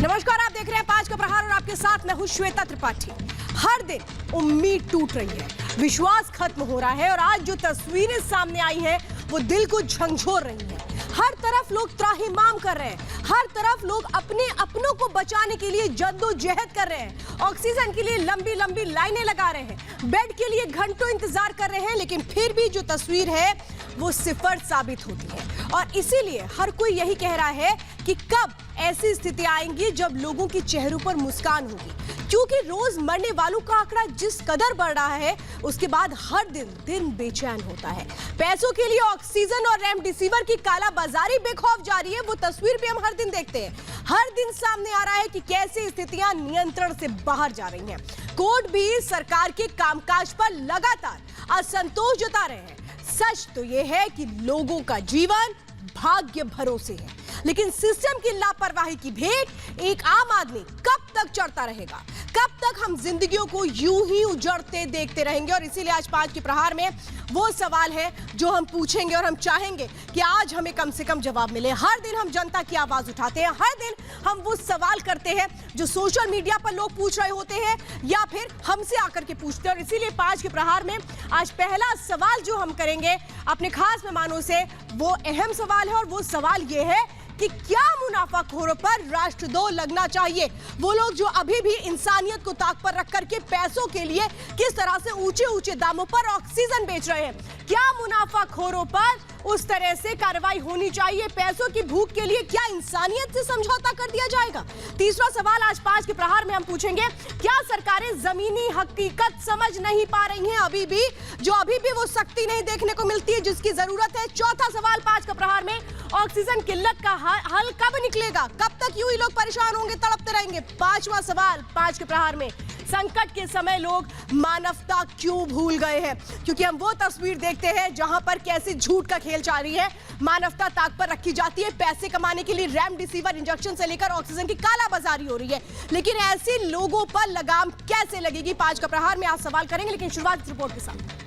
नमस्कार, आप देख रहे हैं 5 का प्रहार और आपके साथ मैं हूं श्वेता त्रिपाठी। हर दिन उम्मीद टूट रही है, विश्वास खत्म हो रहा है और आज जो तस्वीरें सामने आई हैं वो दिल को झंझोर रही हैं। हर तरफ लोग त्राहिमाम कर रहे हैं, हर तरफ लोग अपने अपनों को बचाने के लिए जद्दोजहद कर रहे हैं, ऑक्सीजन के लिए लंबी लंबी लाइनें लगा रहे हैं, बेड के लिए घंटों इंतजार कर रहे हैं, लेकिन फिर भी जो तस्वीर है वो सिफर साबित होती है। और इसीलिए हर कोई यही कह रहा है कि कब ऐसी स्थिति आएंगी जब लोगों के चेहरों पर मुस्कान होगी, क्योंकि रोज मरने वालों का आंकड़ा जिस कदर बढ़ रहा है उसके बाद हर दिन बेचैन होता है। पैसों के लिए ऑक्सीजन और रेमडेसिविर की कालाबाजारी बेखौफ जारी है, वो तस्वीर भी हम हर दिन देखते हैं। हर दिन सामने आ रहा है कि कैसे स्थितियां नियंत्रण से बाहर जा रही हैं। कोर्ट भी सरकार के कामकाज पर लगातार असंतोष जता रहे हैं। सच तो यह है कि लोगों का जीवन भाग्य भरोसे है, लेकिन सिस्टम की लापरवाही की भेंट एक आम आदमी कब तक चढ़ता रहेगा? कब तक हम जिंदगियों को यूं ही उजड़ते देखते रहेंगे? और इसीलिए आज 5 के प्रहार में वो सवाल है जो हम पूछेंगे और हम चाहेंगे कि आज हमें कम से कम जवाब मिले। हर दिन हम जनता की आवाज उठाते हैं, हर दिन हम वो सवाल करते हैं जो सोशल मीडिया पर लोग पूछ रहे होते हैं या फिर हमसे आकर के पूछते हैं। और इसीलिए 5 के प्रहार में आज पहला सवाल जो हम करेंगे अपने खास मेहमानों से, वो अहम सवाल है और वो सवाल ये है कि क्या मुनाफाखोरों पर राष्ट्रद्रोह लगना चाहिए? वो लोग जो अभी भी इंसानियत को ताक पर रख करके पैसों के लिए किस तरह से ऊंचे ऊंचे दामों पर ऑक्सीजन बेच रहे हैं, क्या मुनाफाखोरों पर उस तरह से कार्रवाई होनी चाहिए? पैसों की भूख के लिए क्या इंसानियत से समझौता कर दिया जाएगा? तीसरा सवाल आज 5 के प्रहार में हम पूछेंगे, क्या सरकारें जमीनी हकीकत समझ नहीं पा रही हैं अभी भी वो सख्ती नहीं देखने को मिलती है जिसकी जरूरत है? चौथा सवाल 5 का प्रहार में, ऑक्सीजन किल्लत का हल कब निकलेगा? कब तक यूं ही लोग परेशान होंगे, तड़पते रहेंगे? पांचवा सवाल 5 के प्रहार में, संकट के समय लोग मानवता क्यों भूल गए हैं? क्योंकि हम वो तस्वीर देखते हैं जहां पर कैसे झूठ का खेल जारी है, मानवता ताक पर रखी जाती है, पैसे कमाने के लिए रेमडेसिविर इंजेक्शन से लेकर ऑक्सीजन की कालाबाजारी हो रही है। लेकिन ऐसे लोगों पर लगाम कैसे लगेगी? 5 का प्रहार में आज सवाल करेंगे, लेकिन शुरुआत इस रिपोर्ट के साथ।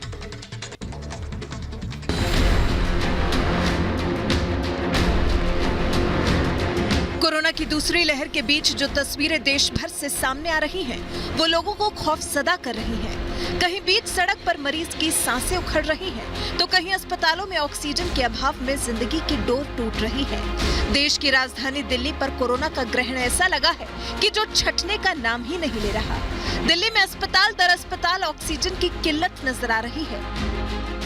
कोरोना की दूसरी लहर के बीच जो तस्वीरें देश भर से सामने आ रही हैं, वो लोगों को खौफजदा कर रही हैं। कहीं बीच सड़क पर मरीज की सांसें उखड़ रही हैं, तो कहीं अस्पतालों में ऑक्सीजन के अभाव में जिंदगी की डोर टूट रही है। देश की राजधानी दिल्ली पर कोरोना का ग्रहण ऐसा लगा है कि जो छटने का नाम ही नहीं ले रहा। दिल्ली में अस्पताल दर अस्पताल ऑक्सीजन की किल्लत नजर आ रही है।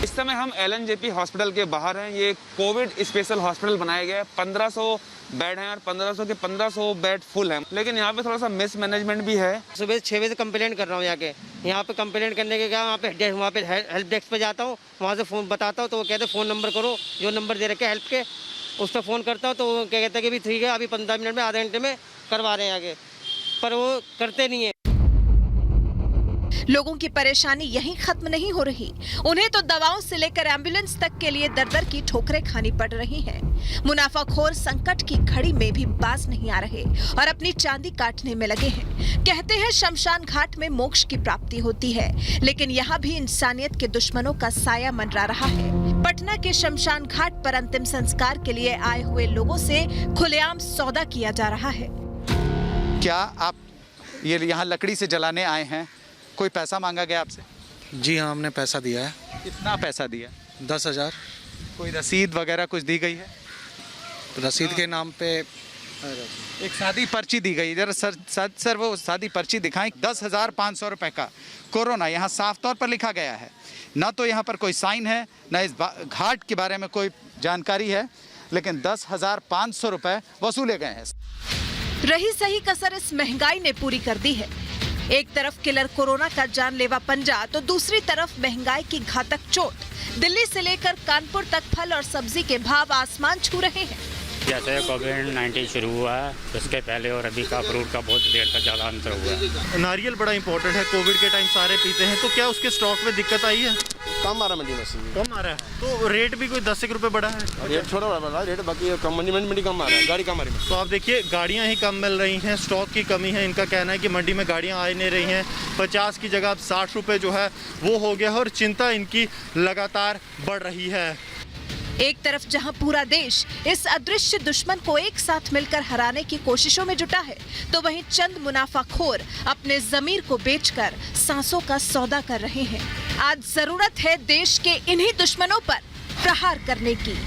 इस समय हम LNJP हॉस्पिटल के बाहर हैं। ये कोविड स्पेशल हॉस्पिटल बनाया गया है। 1500 बेड हैं और 1500 के 1500 बेड फुल हैं, लेकिन यहाँ पे थोड़ा सा मिसमैनेजमेंट भी है। सुबह 6 बजे से कंप्लेंट कर रहा हूँ यहाँ पे कंप्लेंट करने के क्या वहाँ पे हेल्प डेस्क पे जाता हूँ, वहाँ से फ़ोन बताता हूँ तो वो कहते हैं फ़ोन नंबर करो, जो नंबर दे रखे हेल्प के उस पर फ़ोन करता हूँ तो वो क्या कहते हैं कि भी ठीक है, अभी 15 मिनट में आधे घंटे में करवा रहे हैं आगे, पर वो करते नहीं है। लोगों की परेशानी यहीं खत्म नहीं हो रही, उन्हें तो दवाओं से लेकर एम्बुलेंस तक के लिए दर-दर की ठोकरें खानी पड़ रही हैं। मुनाफाखोर संकट की घड़ी में भी बाज नहीं आ रहे और अपनी चांदी काटने में लगे हैं। कहते हैं शमशान घाट में मोक्ष की प्राप्ति होती है, लेकिन यहाँ भी इंसानियत के दुश्मनों का साया मंडरा रहा है। पटना के शमशान घाट पर अंतिम संस्कार के लिए आए हुए लोगों से खुलेआम सौदा किया जा रहा है। क्या आप ये यहाँ लकड़ी से जलाने आए हैं? कोई पैसा मांगा गया आपसे? जी हाँ, हमने पैसा दिया है। कितना पैसा दिया? 10,000। कोई रसीद वगैरह कुछ दी गई है? रसीद के नाम पे एक सादी पर्ची दी गई, जरा सर वो सादी पर्ची दिखाएं। 10,500 रुपए का कोरोना यहाँ साफ तौर पर लिखा गया है। न तो यहाँ पर कोई साइन है, न इस घाट के बारे में कोई जानकारी है, लेकिन 10,500 रुपए वसूले गए हैं। रही सही कसर इस महंगाई ने पूरी कर दी है। एक तरफ किलर कोरोना का जानलेवा पंजा, तो दूसरी तरफ महंगाई की घातक चोट। दिल्ली से लेकर कानपुर तक फल और सब्जी के भाव आसमान छू रहे हैं। जैसे कोविड-19 शुरू हुआ है, उसके पहले और अभी का फ्रूट का बहुत देर तक ज़्यादा अंतर हुआ है। नारियल बड़ा इंपॉर्टेंट है, कोविड के टाइम सारे पीते हैं, तो क्या उसके स्टॉक में दिक्कत आई है? कम आ रहा मंडी में, कम आ रहा है, तो रेट भी कोई 10 रुपए बढ़ा है? रेट छोटा बढ़ा रेट, बाकी कम मंडी कम आ रहा है, गाड़ी कम आ रही है। तो आप देखिए, गाड़ियाँ ही कम मिल रही हैं, स्टॉक की कमी है। इनका कहना है कि मंडी में गाड़ियाँ आ नहीं रही हैं। 50 की जगह अब 60 रुपये जो है वो हो गया है और चिंता इनकी लगातार बढ़ रही है। एक तरफ जहां पूरा देश इस अदृश्य दुश्मन को एक साथ मिलकर हराने की कोशिशों में जुटा है, तो वहीं चंद मुनाफाखोर अपने जमीर को बेचकर सांसों का सौदा कर रहे हैं। आज जरूरत है देश के इन्हीं दुश्मनों पर प्रहार करने की।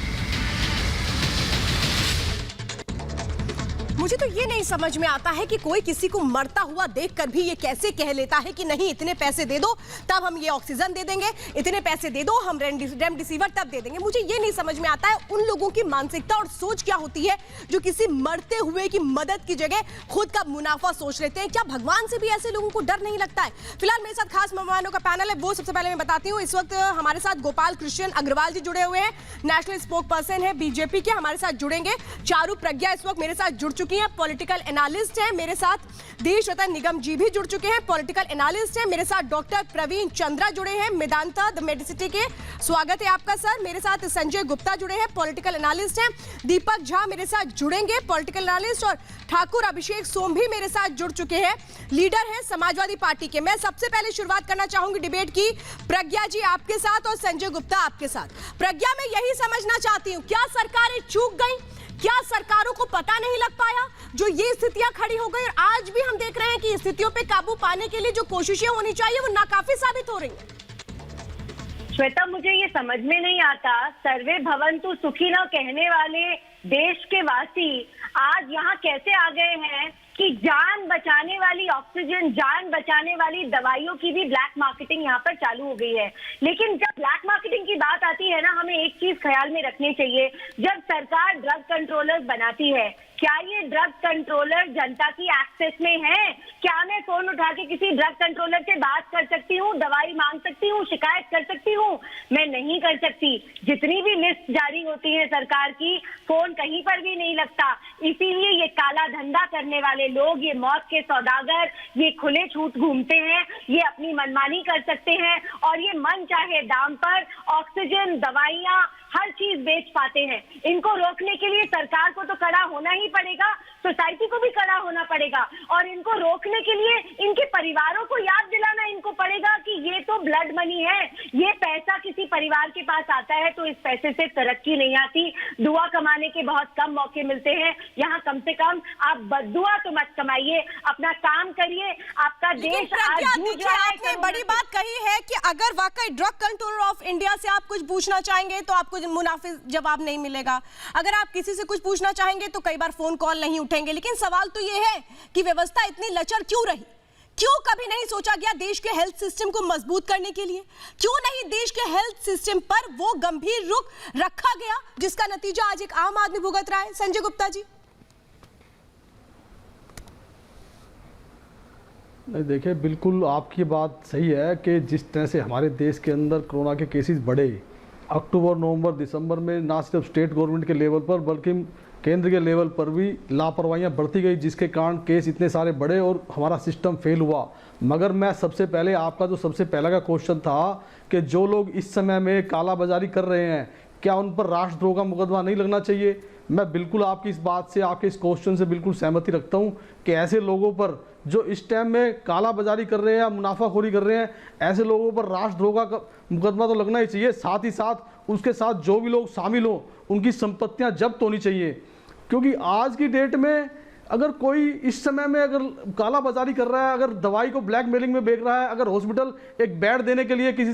मुझे तो ये नहीं समझ में आता है कि कोई किसी को मरता हुआ देखकर भी ये कैसे कह लेता है कि नहीं इतने पैसे दे दो तब हम ये ऑक्सीजन दे देंगे, इतने पैसे दे दो हम रेमडेसिविर तब दे देंगे। मुझे ये नहीं समझ में आता है उन लोगों की मानसिकता और सोच क्या होती है जो किसी मरते हुए की मदद की जगह खुद का मुनाफा सोच लेते हैं। क्या भगवान से भी ऐसे लोगों को डर नहीं लगता है? फिलहाल मेरे साथ खास मेहमानों का पैनल है, वो सबसे पहले मैं बताती हूँ। इस वक्त हमारे साथ गोपाल कृष्ण अग्रवाल जी जुड़े हुए हैं, नेशनल स्पोक पर्सन है बीजेपी के, हमारे साथ जुड़ेंगे। चारू प्रज्ञा इस वक्त मेरे साथ जुड़ चुकी हैं, पॉलिटिकल एनालिस्ट हैं। मेरे साथ देश रतन निगम जी भी जुड़ चुके हैं, पॉलिटिकल एनालिस्ट हैं। मेरे साथ डॉक्टर प्रवीण चंद्रा जुड़े हैं, मेदांता द मेडिसिटी के, स्वागत है आपका सर। मेरे साथ संजय गुप्ता जुड़े हैं, पॉलिटिकल एनालिस्ट हैं। दीपक झा मेरे साथ जुड़ेंगे, पॉलिटिकल एनालिस्ट, और ठाकुर अभिषेक सोम भी मेरे साथ जुड़ चुके हैं, लीडर हैं समाजवादी पार्टी के। मैं सबसे पहले शुरुआत करना चाहूंगी डिबेट की, प्रज्ञा जी आपके साथ और संजय गुप्ता आपके साथ। प्रज्ञा, मैं यही समझना चाहती हूँ, क्या सरकारें चूक गई? क्या सरकारों को पता नहीं लग पाया जो ये स्थितियां खड़ी हो गई? और आज भी हम देख रहे हैं कि स्थितियों पे काबू पाने के लिए जो कोशिशें होनी चाहिए वो नाकाफी साबित हो रही हैं। श्वेता, मुझे ये समझ में नहीं आता, सर्वे भवन्तु सुखिनः कहने वाले देश के वासी आज यहाँ कैसे आ गए हैं कि जान बचाने वाली ऑक्सीजन, जान बचाने वाली दवाइयों की भी ब्लैक मार्केटिंग यहाँ पर चालू हो गई है। लेकिन जब ब्लैक मार्केटिंग की बात आती है ना, हमें एक चीज ख्याल में रखनी चाहिए, जब सरकार ड्रग कंट्रोलर बनाती है, क्या ये ड्रग कंट्रोलर जनता की एक्सेस में है? क्या मैं फोन उठा के किसी ड्रग कंट्रोलर से बात कर सकती हूँ, दवाई मांग सकती हूँ, शिकायत कर सकती हूँ? मैं नहीं कर सकती। जितनी भी लिस्ट जारी होती है सरकार की, फोन कहीं पर भी नहीं लगता। इसीलिए ये काला धंधा करने वाले लोग, ये मौत के सौदागर, ये खुले छूट घूमते हैं, ये अपनी मनमानी कर सकते हैं और ये मन चाहे दाम पर ऑक्सीजन, दवाइयाँ, हर चीज बेच पाते हैं। इनको रोकने के लिए सरकार को तो खड़ा होना ही पड़ेगा, सोसाइटी को भी खड़ा होना पड़ेगा, और इनको रोकने के लिए इनके परिवारों को याद दिलाना इनको पड़ेगा कि ये तो ब्लड मनी है, ये पैसा किसी परिवार के पास आता है तो इस पैसे से तरक्की नहीं आती, दुआ कमाने के बहुत कम मौके मिलते हैं। यहाँ कम से कम आप बद्दुआ तो मत कमाइए, अपना काम करिए। आपका देश आज जूझ रहा है। आपने बड़ी बात कही है कि अगर वाकई ड्रग कंट्रोलर ऑफ इंडिया से आप कुछ पूछना चाहेंगे तो आपको मुनाफे जवाब नहीं मिलेगा। अगर आप किसी से कुछ पूछना चाहेंगे तो कई बार फोन कॉल नहीं उठेंगे। लेकिन सवाल तो ये है कि व्यवस्था इतनी लचर क्यों रही? क्यों कभी नहीं सोचा गया देश के हेल्थ सिस्टम को मजबूत करने के लिए? क्यों नहीं देश के हेल्थ सिस्टम पर वो गंभीर रुख रखा गया जिसका नतीजा आज एक आम आदमी भुगत रहा है? संजय गुप्ता जी। नहीं, देखिए, बिल्कुल आपकी बात सही है कि जिस तरह से हमारे देश के अंदर कोरोना के केसेस बढ़े, अक्टूबर, नवंबर, दिसंबर में ना सिर्फ स्टेट गवर्नमेंट के लेवल पर बल्कि केंद्र के लेवल पर भी लापरवाहियां बढ़ती गई, जिसके कारण केस इतने सारे बढ़े और हमारा सिस्टम फेल हुआ। मगर मैं सबसे पहले, आपका जो सबसे पहला का क्वेश्चन था कि जो लोग इस समय में कालाबाजारी कर रहे हैं, क्या उन पर राष्ट्रद्रोह का मुकदमा नहीं लगना चाहिए? मैं बिल्कुल आपकी इस बात से, आपके इस क्वेश्चन से बिल्कुल सहमति रखता हूं कि ऐसे लोगों पर जो इस टाइम में कालाबाजारी कर रहे हैं या मुनाफाखोरी कर रहे हैं, ऐसे लोगों पर राष्ट्रद्रोह का मुकदमा तो लगना ही चाहिए। साथ ही साथ उसके साथ जो भी लोग शामिल हों उनकी संपत्तियां जब्त होनी चाहिए, क्योंकि आज की डेट में अगर कोई इस समय में अगर कालाबाजारी कर रहा है, अगर दवाई को ब्लैकमेलिंग में बेच रहा है, अगर हॉस्पिटल एक बेड देने के लिए किसी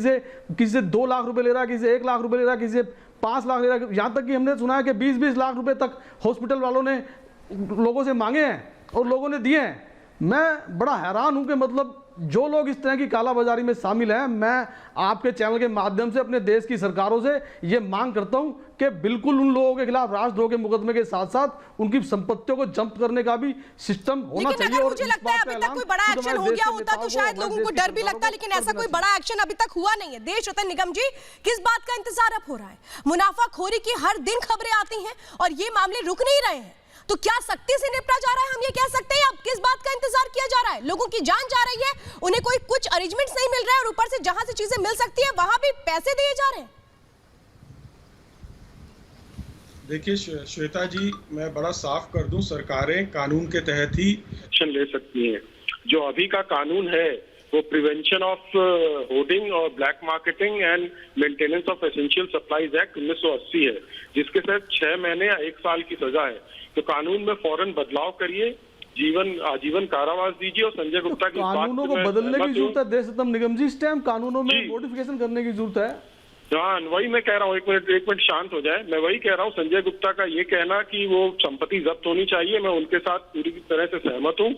से 2 लाख रुपए ले रहा है, किसी से 1 लाख रुपए ले रहा है, किसी से 5 लाख ले रहा है, यहाँ तक कि हमने सुना है कि 20-20 लाख रुपए तक हॉस्पिटल वालों ने लोगों से मांगे हैं और लोगों ने दिए हैं। मैं बड़ा हैरान हूं कि मतलब जो लोग इस तरह की कालाबाजारी में शामिल हैं, मैं आपके चैनल के माध्यम से अपने देश की सरकारों से ये मांग करता हूं कि बिल्कुल उन लोगों के खिलाफ राष्ट्रद्रोह के मुकदमे के साथ साथ उनकी संपत्तियों को जब्त करने का भी सिस्टम होना चाहिए। और मुझे लगता है अभी तक कोई बड़ा एक्शन हो गया होता तो शायद लोगों को डर भी लगता, लेकिन ऐसा कोई बड़ा एक्शन अभी तक हुआ नहीं है। देश रतन निगम जी, किस बात का इंतजार अब हो रहा है? मुनाफाखोरी की हर दिन खबरें आती हैं और ये मामले रुक नहीं रहे हैं, तो क्या सख्ती से निपटा जा रहा है? हम ये कह सकते हैं अब किस बात का इंतजार किया जा रहा है? लोगों की जान जा रही है, उन्हें कोई कुछ अरेंजमेंट्स नहीं मिल रहा है और ऊपर से जहां से चीजें मिल सकती है वहां भी पैसे दिए जा रहे हैं। देखिए श्वेता जी, मैं बड़ा साफ कर दूं, सरकारें कानून के तहत ही एक्शन ले सकती हैं। जो अभी का कानून है वो प्रिवेंशन ऑफ होर्डिंग और black marketing and maintenance of essential supplies act 1980 है, जिसके तहत 6 महीने या 1 साल की सजा है। तो कानून में फौरन बदलाव करिए, आजीवन कारावास दीजिए। और संजय गुप्ता की कानूनों को बदलने की जरूरत है देश सतम निगम जी, इस टाइम कानूनों में मॉडिफिकेशन करने की जरूरत है। हाँ, वही मैं कह रहा हूँ। एक मिनट शांत हो जाए। मैं वही कह रहा हूँ, संजय गुप्ता का ये कहना कि वो संपत्ति जब्त होनी चाहिए, मैं उनके साथ पूरी तरह से सहमत हूँ।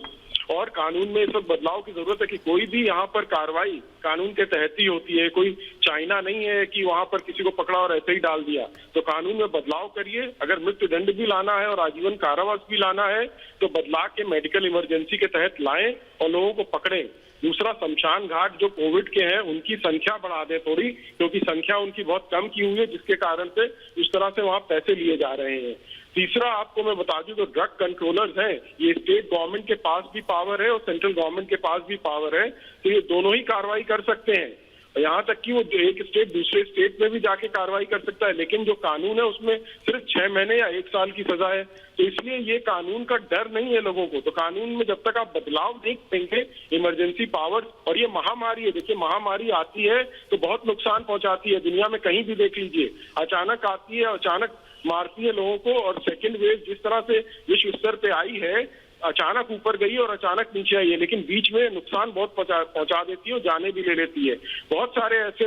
और कानून में इस वक्त बदलाव की जरूरत है कि कोई भी यहाँ पर कार्रवाई कानून के तहत ही होती है। कोई चाइना नहीं है कि वहां पर किसी को पकड़ा और ऐसे ही डाल दिया। तो कानून में बदलाव करिए। अगर मृत्यु दंड भी लाना है और आजीवन कारावास भी लाना है तो बदला के मेडिकल इमरजेंसी के तहत लाएं और लोगों को पकड़ें। दूसरा, शमशान घाट जो कोविड के हैं उनकी संख्या बढ़ा दे थोड़ी, क्योंकि संख्या उनकी बहुत कम की हुई है, जिसके कारण से इस तरह से वहां पैसे लिए जा रहे हैं। तीसरा, आपको मैं बता दूं, जो ड्रग कंट्रोलर्स हैं, ये स्टेट गवर्नमेंट के पास भी पावर है और सेंट्रल गवर्नमेंट के पास भी पावर है। तो ये दोनों ही कार्रवाई कर सकते हैं। यहाँ तक कि वो एक स्टेट दूसरे स्टेट में भी जाके कार्रवाई कर सकता है। लेकिन जो कानून है उसमें सिर्फ 6 महीने या 1 साल की सजा है। तो इसलिए ये कानून का डर नहीं है लोगों को। तो कानून में जब तक आप बदलाव देख देंगे, इमरजेंसी पावर, और ये महामारी है, देखिए महामारी आती है तो बहुत नुकसान पहुंचाती है। दुनिया में कहीं भी देख लीजिए, अचानक आती है, अचानक मारती है लोगों को। और सेकेंड वेव जिस तरह से विश्व स्तर पे आई है, अचानक ऊपर गई और अचानक नीचे आई है, लेकिन बीच में नुकसान बहुत पहुंचा देती है और जाने भी ले लेती है। बहुत सारे ऐसे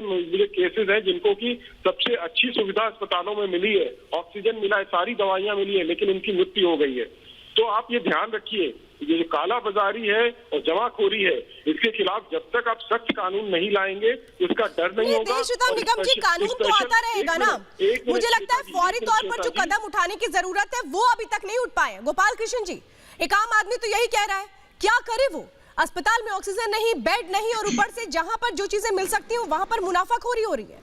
केसेस हैं जिनको कि सबसे अच्छी सुविधा अस्पतालों में मिली है, ऑक्सीजन मिला है, सारी दवाइयां मिली है, लेकिन उनकी मृत्यु हो गई है। तो आप ये ध्यान रखिए, ये जो काला बाजारी है और जमाखोरी है, इसके खिलाफ जब तक आप सख्त कानून नहीं लाएंगे उसका डर नहीं होगा। देश सतम निगम जी, कानून तो आता रहेगा ना। मुझे लगता है फौरी तौर पर जो कदम उठाने की जरूरत है वो अभी तक नहीं उठ पाए। गोपाल कृष्ण जी, एक आम आदमी तो यही कह रहा है, क्या करे वो? अस्पताल में ऑक्सीजन नहीं, बेड नहीं, और ऊपर से जहां पर जो चीजें मिल सकती हैं वहां पर मुनाफाखोरी हो रही है।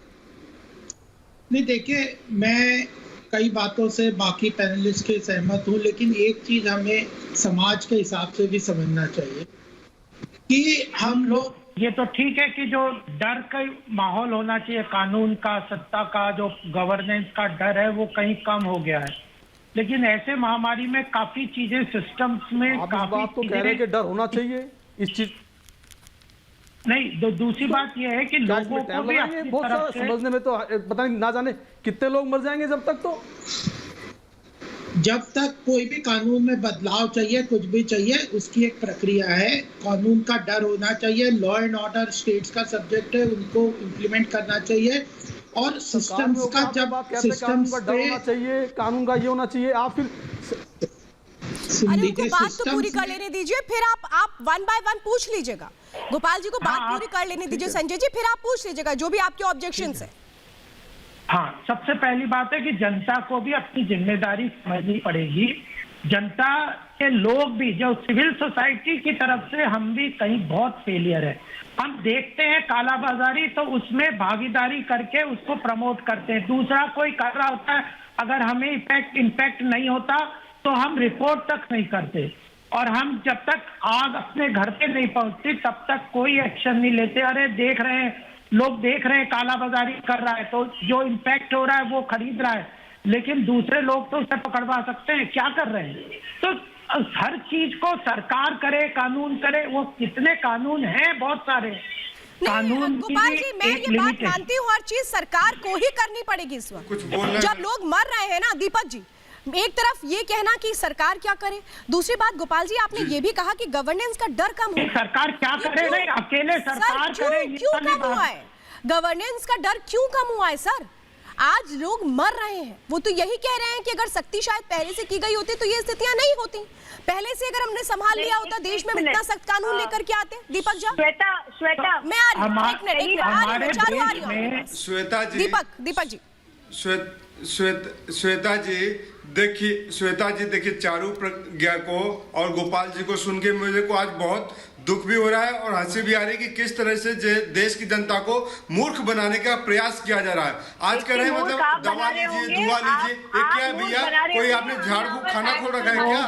नहीं, देखिए, मैं कई बातों से बाकी पैनलिस्ट के सहमत हूं, लेकिन एक चीज हमें समाज के हिसाब से भी समझना चाहिए कि हम लोग, ये तो ठीक है कि जो डर का माहौल होना चाहिए, कानून का, सत्ता का, जो गवर्नेंस का डर है वो कहीं कम हो गया है। लेकिन ऐसे महामारी में काफी चीजें सिस्टम्स में आप इस बात तो कह रहे हैं कि डर होना चाहिए इस चीज नहीं। दूसरी बात यह है कि लोगों को भी अपनी बहुत तरफ से समझने में तो पता नहीं, ना जाने कितने लोग मर जाएंगे जब तक कोई भी कानून में बदलाव चाहिए, कुछ भी चाहिए, उसकी एक प्रक्रिया है। कानून का डर होना चाहिए। लॉ एंड ऑर्डर स्टेट्स का सब्जेक्ट है, उनको इम्प्लीमेंट करना चाहिए। और सिस्टम्स का जब सिस्टम्स पे होना चाहिए, कानून का ये होना चाहिए। आप फिर अरे उनको बात तो पूरी कर लेने दीजिए, फिर आप 1 बाय 1 पूछ लीजिएगा। गोपाल जी को बात पूरी कर लेने दीजिए संजय जी, फिर आप पूछ लीजिएगा जो भी आपके ऑब्जेक्शंस है। हाँ, सबसे पहली बात है कि जनता को भी अपनी जिम्मेदारी समझनी पड़ेगी। जनता के लोग भी, जो सिविल सोसाइटी की तरफ से हम भी कहीं बहुत फेलियर है। हम देखते हैं कालाबाजारी तो उसमें भागीदारी करके उसको प्रमोट करते हैं। दूसरा कोई कर रहा होता है, अगर हमें इम्पैक्ट नहीं होता तो हम रिपोर्ट तक नहीं करते, और हम जब तक आग अपने घर पे नहीं पहुंचती तब तक कोई एक्शन नहीं लेते। अरे देख रहे हैं, लोग देख रहे हैं कालाबाजारी कर रहा है तो जो इम्पैक्ट हो रहा है वो खरीद रहा है, लेकिन दूसरे लोग तो उसे पकड़वा सकते हैं। क्या कर रहे हैं? तो हर चीज को सरकार करे, कानून करे। वो कितने कानून हैं, बहुत सारे कानून। गोपाल जी, मैं ये बात मानती हूँ, हर चीज सरकार को ही करनी पड़ेगी इस वक्त जब लोग मर रहे हैं ना। दीपक जी, एक तरफ ये कहना कि सरकार क्या करे, दूसरी बात गोपाल जी आपने ये भी कहा कि गवर्नेंस का डर कम हो। सरकार क्या करे? नहीं, अकेले सरकार करे, क्यों कम हुआ है? गवर्नेंस का डर क्यों कम हुआ है सर? आज लोग मर रहे हैं, वो तो यही कह रहे हैं कि अगर सख्ती शायद पहले से की गई होती तो ये स्थितियां नहीं होती। पहले से अगर हमने संभाल लिया होता, देश में इतना सख्त कानून लेकर के आते। दीपक जी, श्वेता मैं आ रही हूं, श्वेता जी, दीपक जी, श्वेता जी देखिए, चारू प्रज्ञा को और गोपाल जी को सुन के मुझे को आज बहुत दुख भी हो रहा है और हंसी भी आ रही है कि किस तरह से देश की जनता को मूर्ख बनाने का प्रयास किया जा रहा है। आज कह रहे हैं मतलब दवा लीजिए, दुआ लीजिए, ये क्या है भैया? कोई आपने झाड़ फूक खाना खोल रखा है क्या?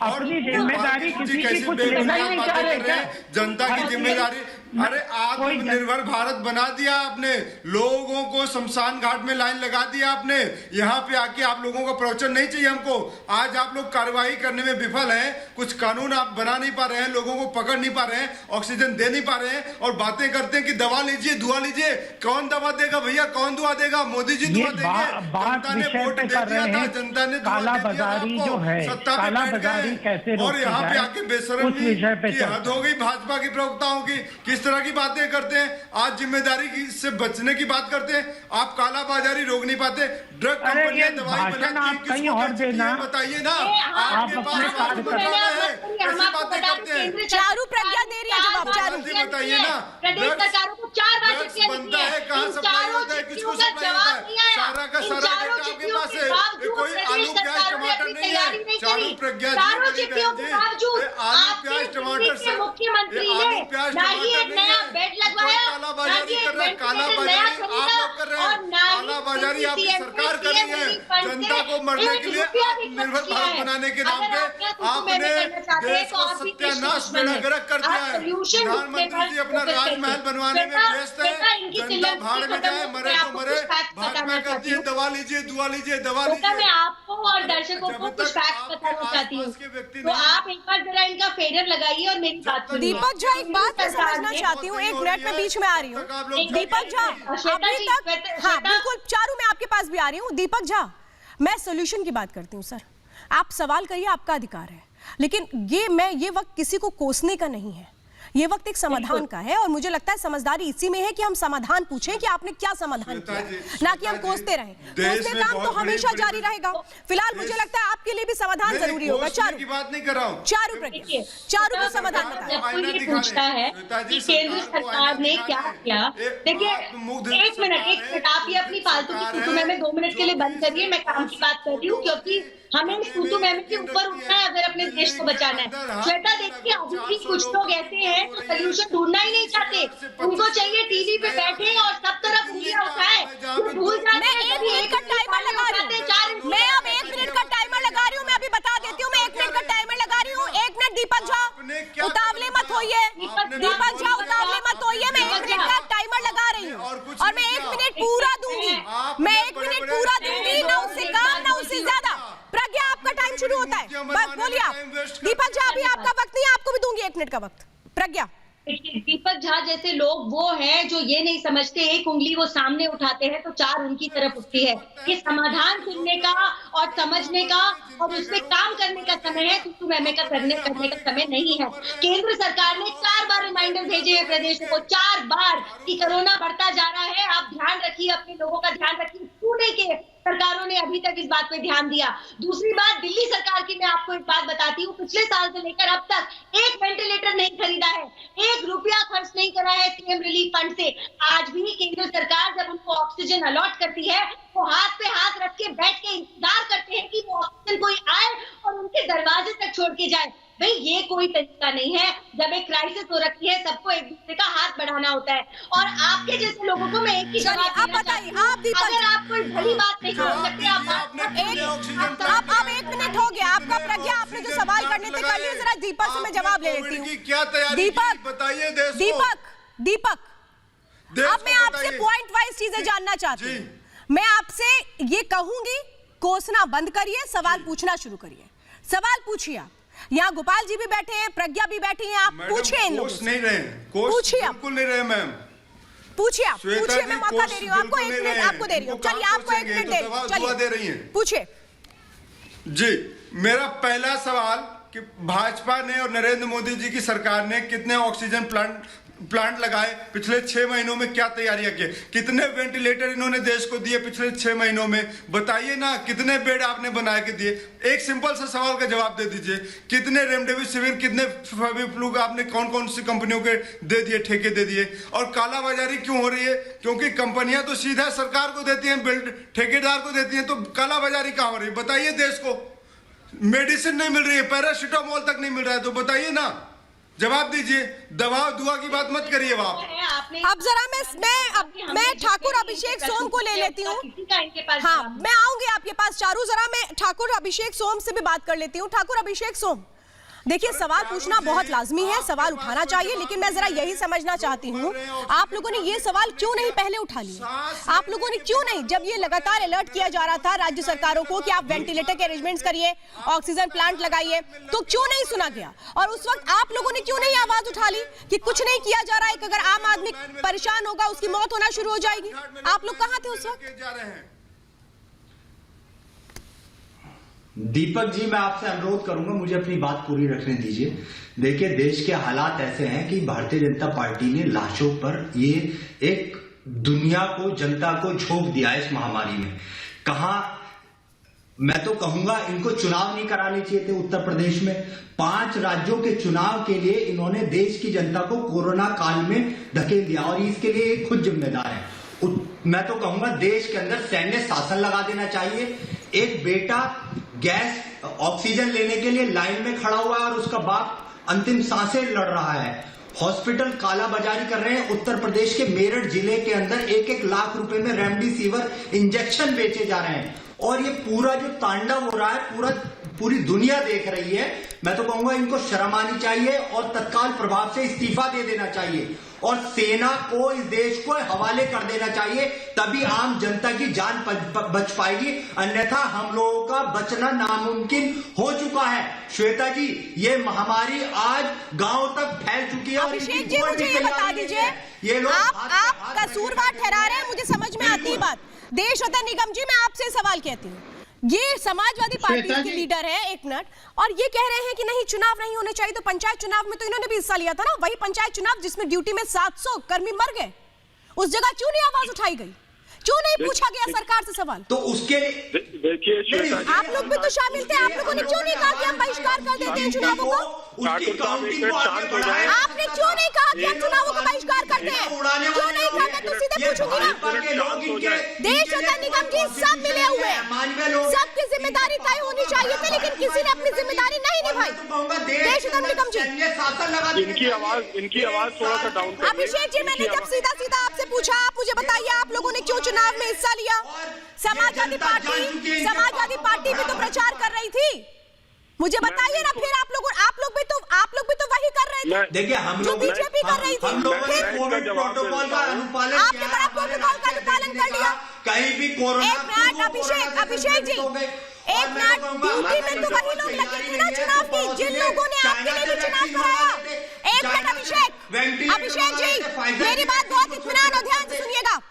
और जिम्मेदारी कैसी बेबुनियाद बातें कर रहे हैं? जनता की जिम्मेदारी अरे आत्मनिर्भर भारत बना दिया आपने, लोगों को शमशान घाट में लाइन लगा दिया आपने। यहाँ पे आके आप लोगों का प्रवचन नहीं चाहिए हमको। आज आप लोग कार्रवाई करने में विफल हैं, कुछ कानून आप बना नहीं पा रहे हैं, लोगों को पकड़ नहीं पा रहे हैं, ऑक्सीजन दे नहीं पा रहे हैं और बातें करते हैं कि दवा लीजिए, दुआ लीजिए। कौन दवा देगा भैया, कौन दुआ देगा? मोदी जी दुआ देंगे? जनता ने वोट दे दिया था, जनता ने दुआ दे दिया आपको, सत्ता पे बैठ गए और यहाँ पे आके बेशर्मी की हद हो गई भाजपा के प्रवक्ताओं की। किस तरह की बातें करते हैं, आज जिम्मेदारी से बचने की बात करते हैं। आप काला बाजारी रोक नहीं पाते, ड्रग कंपनियां दवाई बनाती हैं, बताइए ना। आपके पास मंत्रालय है, कैसी बातें करते हैं? चारू प्रज्ञा दे रही है जवाब। चारू बताइए ना, ड्रग्स बनता है, कहाँ सप्लाई होता है, किसको सप्लाई होता है? सारा का सारा डेटा आपके पास है। कोई आलू प्याज टमाटर नहीं है। चारू प्रज्ञा जी, आलू प्याज टमाटर से मुख्यमंत्री ने नया बेड लगवाया, काला बाजारी कर रहे हैं, काला बाजारी आप लोग कर रहे हैं, काला बाजारी आपकी सरकार कर रही है। जनता को मरने के लिए आत्मनिर्भर भारत बनाने के नाम पे आपने देश को सत्यानाश में गर्क कर दिया है। प्रधानमंत्री जी अपना राजमहल बनवाने में व्यस्त है, जनता भाड़ में जाए, मरे तो मरे। भाजपा कहती है दवा लीजिए, दुआ लीजिए, दवा लीजिए। मैं आपको और दर्शकों को कुछ फैक्ट बताना चाहती हूँ, तो आप एक बार जरा इनका फेडर लगाइए और मेरी बात सुनिए। दीपक झा, एक बात मैं समझना चाहती हूँ, एक मिनट में बीच में आ रही हूँ। दीपक झा अभी तक, हाँ बिल्कुल चारू, मैं आपके पास भी आ रही हूँ। दीपक झा, मैं सोल्यूशन की बात करती हूँ सर, आप सवाल करिए, आपका अधिकार है, लेकिन ये वक्त किसी को कोसने का नहीं है, ये वक्त एक समाधान का है। और मुझे लगता है समझदारी इसी में है कि हम समाधान पूछें कि आपने क्या समाधान किया, ना कि हम कोसते रहें। कोसते काम तो हमेशा जारी रहेगा। फिलहाल मुझे लगता है आपके लिए भी समाधान जरूरी होगा। चारू की बात नहीं कर रहा हूं। चारू प्रज्ञा, चारू को समाधान बताएं। ये पूछता है कि केंद्र सरकार ने क्या किया। देखिए एक मिनट, आप ये अपनी फालतू की कुटुंब में 2 मिनट के लिए बंद करिए। मैं काम की बात कर रही हूँ, क्योंकि हमें कुतुब के ऊपर उठना है अगर अपने देश को बचाना है। श्वेता देखिए, अभी भी कुछ लोग ऐसे हैं जो सोल्यूशन ढूंढना ही नहीं चाहते, उनको चाहिए टीवी पे बैठे और सब तरफ उंगलियां उठाए, भूल जाते हैं। मैं 1 मिनट का टाइमर लगा रही हूँ, मैं अब 1 मिनट का टाइमर लगा रही हूँ। मैं अभी बता देती हूँ, मैं 1 मिनट का टाइमर लगा रही हूँ। 1 मिनट दीपक झा, उतावले मत होइए। दीपक झा उतावले मत होइए, मैं 1 मिनट का टाइमर लगा रही हूँ और मैं 1 मिनट पूरा दूंगी। मैं 1 मिनट पूरा दूंगी, ना उससे कम ना उससे ज्यादा। प्रज्ञा, आपका टाइम शुरू होता है, बस बोलिए आप। दीपक झा, अभी आपका वक्त नहीं है, आपको भी दूंगी 1 मिनट का वक्त। प्रज्ञा, दीपक झा जैसे लोग वो हैं जो ये नहीं समझते, एक उंगली वो सामने उठाते हैं तो 4 उनकी तरफ उठती है। ये समाधान सुनने का और समझने का और उस पे काम करने का समय है, तुम का करने का समय नहीं है। केंद्र सरकार ने 4 बार रिमाइंडर भेजे हैं प्रदेश को, 4 बार कि कोरोना बढ़ता जा रहा है, आप ध्यान रखिए, अपने लोगों का ध्यान रखिए। पुणे के सरकारों ने अभी तक इस बात पे ध्यान दिया। दूसरी बात, दिल्ली सरकार की मैं आपको एक बात बताती हूँ, पिछले साल से लेकर अब तक 1 वेंटिलेटर नहीं खरीदा है, 1 रुपया खर्च नहीं करा है सीएम रिलीफ फंड से। आज भी केंद्र सरकार जब उनको ऑक्सीजन अलॉट करती है, वो हाथ पे हाथ रख के बैठ के इंतजार करते हैं कि वो ऑक्सीजन कोई आए और उनके दरवाजे तक छोड़ के जाए। भाई ये कोई तरीका नहीं है। जब एक क्राइसिस हो रखी है, सबको एक दूसरे का हाथ बढ़ाना होता है। और आपके जैसे लोगों को मैं एक ही जवाब देना चाहती हूं, अगर आप कोई बड़ी बात नहीं कर सकते, आप 1 मिनट हो गया आपका। प्रज्ञा, आपने जो सवाल करने थे कर लिए, जरा दीपक से मैं जवाब ले लेती हूँ। दीपक बताइए, दीपक अब मैं आपसे पॉइंट वाइज चीजें जानना चाहती हूँ। मैं आपसे ये कहूंगी, कोसना बंद करिए, सवाल पूछना शुरू करिए। सवाल पूछिए आप। यहाँ गोपाल जी भी बैठे हैं, प्रज्ञा भी बैठी हैं, आप पूछिए इन लोगों से। नहीं रहे, पूछिए आप। बिल्कुल नहीं रहे मैम, पूछिए आप, पूछिए। मैं मौका दे रही हूँ आपको, 1 मिनट आपको दे रही हूँ। चलिए, आपको 1 मिनट दे रही हूँ, पूछिए जी। मेरा पहला सवाल कि भाजपा ने और नरेंद्र मोदी जी की सरकार ने कितने ऑक्सीजन प्लांट लगाए पिछले 6 महीनों में, क्या तैयारियां की, कितने वेंटिलेटर इन्होंने देश को दिए पिछले 6 महीनों में, बताइए ना। कितने बेड आपने बना के दिए? एक सिंपल सा सवाल का जवाब दे दीजिए। कितने रेमडेसिविर, कितने फेविफ्लू आपने कौन कौन सी कंपनियों के दे दिए, ठेके दे दिए? और कालाबाजारी क्यों हो रही है? क्योंकि कंपनियां तो सीधा सरकार को देती हैं, ठेकेदार को देती हैं, तो कालाबाजारी कहाँ हो रही है? बताइए देश को। मेडिसिन नहीं मिल रही है, पैरासिटामोल तक नहीं मिल रहा है, तो बताइए ना, जवाब दीजिए। दवा दुआ की बात मत करिए आप। अब जरा मैं ठाकुर अभिषेक सोम को ले लेती हूँ। हाँ, मैं आऊंगी आपके पास चारू। जरा मैं ठाकुर अभिषेक सोम से भी बात कर लेती हूँ। ठाकुर अभिषेक सोम, देखिए, सवाल पूछना बहुत लाजमी है, सवाल उठाना चाहिए, लेकिन मैं जरा यही समझना चाहती हूँ, आप लोगों ने ये सवाल क्यों नहीं पहले उठा लिया? आप लोगों ने क्यों नहीं, जब ये लगातार अलर्ट किया जा रहा था राज्य सरकारों को कि आप वेंटिलेटर के अरेंजमेंट्स करिए, ऑक्सीजन प्लांट लगाइए, तो क्यों नहीं सुना गया? और उस वक्त आप लोगों ने क्यों नहीं आवाज उठा ली कि कुछ नहीं किया जा रहा है, कि अगर आम आदमी परेशान होगा उसकी मौत होना शुरू हो जाएगी? आप लोग कहाँ थे उस वक्त? दीपक जी, मैं आपसे अनुरोध करूंगा, मुझे अपनी बात पूरी रखने दीजिए। देखिए, देश के हालात ऐसे हैं कि भारतीय जनता पार्टी ने लाशों पर ये एक दुनिया को, जनता को झोंक दिया है इस महामारी में। कहां, मैं तो कहूंगा इनको चुनाव नहीं कराने चाहिए थे उत्तर प्रदेश में। 5 राज्यों के चुनाव के लिए इन्होंने देश की जनता को कोरोना काल में धकेल दिया और इसके लिए खुद जिम्मेदार है। मैं तो कहूंगा देश के अंदर सैन्य शासन लगा देना चाहिए। एक बेटा गैस ऑक्सीजन लेने के लिए लाइन में खड़ा हुआ है और उसका बाप अंतिम सांसें लड़ रहा है। हॉस्पिटल कालाबाजारी कर रहे हैं। उत्तर प्रदेश के मेरठ जिले के अंदर 1-1 लाख रुपए में रेमडेसिविर इंजेक्शन बेचे जा रहे हैं और ये पूरा जो तांडव हो रहा है पूरी दुनिया देख रही है। मैं तो कहूंगा इनको शर्म आनी चाहिए और तत्काल प्रभाव से इस्तीफा दे देना चाहिए और सेना को, इस देश को हवाले कर देना चाहिए, तभी आम जनता की जान बच पाएगी, अन्यथा हम लोगों का बचना नामुमकिन हो चुका है। श्वेता जी, ये महामारी आज गांव तक फैल चुकी है। अभिषेक जी, मुझे ये बता दीजिए, ये लोग आप कसूरवार ठहरा रहे हैं, मुझे समझ में आती है बात। देशवतन निगम जी, मैं आपसे सवाल कहती हूँ, ये समाजवादी पार्टी के लीडर है, एक मिनट, और ये कह रहे हैं कि नहीं चुनाव नहीं होने चाहिए, तो पंचायत चुनाव में तो इन्होंने भी हिस्सा लिया था ना, वही पंचायत चुनाव जिसमें ड्यूटी में 700 कर्मी मर गए, उस जगह क्यों नहीं आवाज उठाई गई? क्यों नहीं पूछा गया सरकार से सवाल? तो उसके देखिए, आप लोग भी तो शामिल थे, आप लोगों ने क्यों नहीं कहा कि हम बहिष्कार कर देते हैं चुनावों का? आपने क्यों नहीं कहा कि हम चुनावों का बहिष्कार करते हैं? क्यों नहीं कहा? मैं तो सीधे पूछूंगी ना। देशवतन निगम जी सब मिले हुए हैं, सबकी जिम्मेदारी तय होनी चाहिए थी, लेकिन किसी ने अपनी जिम्मेदारी नहीं निभाई। देशवतन निगम जी, इनकी आवाज थोड़ा सा डाउन। अभिषेक जी, मैंने जब सीधा सीधा आपसे पूछा, आप मुझे बताइए आप लोगों ने क्यों चुनाव में हिस्सा लिया? समाजवादी पार्टी भी तो प्रचार कर रही थी, मुझे बताइए ना। फिर आप लोग भी तो वही कर रहे थे। देखिए, हम लोग बीजेपी कर रही थी, कोविड प्रोटोकॉल का अनुपालन, आपने बड़ा प्रोटोकॉल का अनुपालन कर लिया। कहीं भी कोरोना, एक मिनट अभिषेक जी, एक मिनट, ड्यूटी में तो वही लोग लगे थे ना चुनाव की, जिन लोगों ने आपके लिए भी चुनाव कराया। एक मिनट अभिषेक जी, मेरी बात बहुत इत्मीनान और ध्यान से सुनिएगा,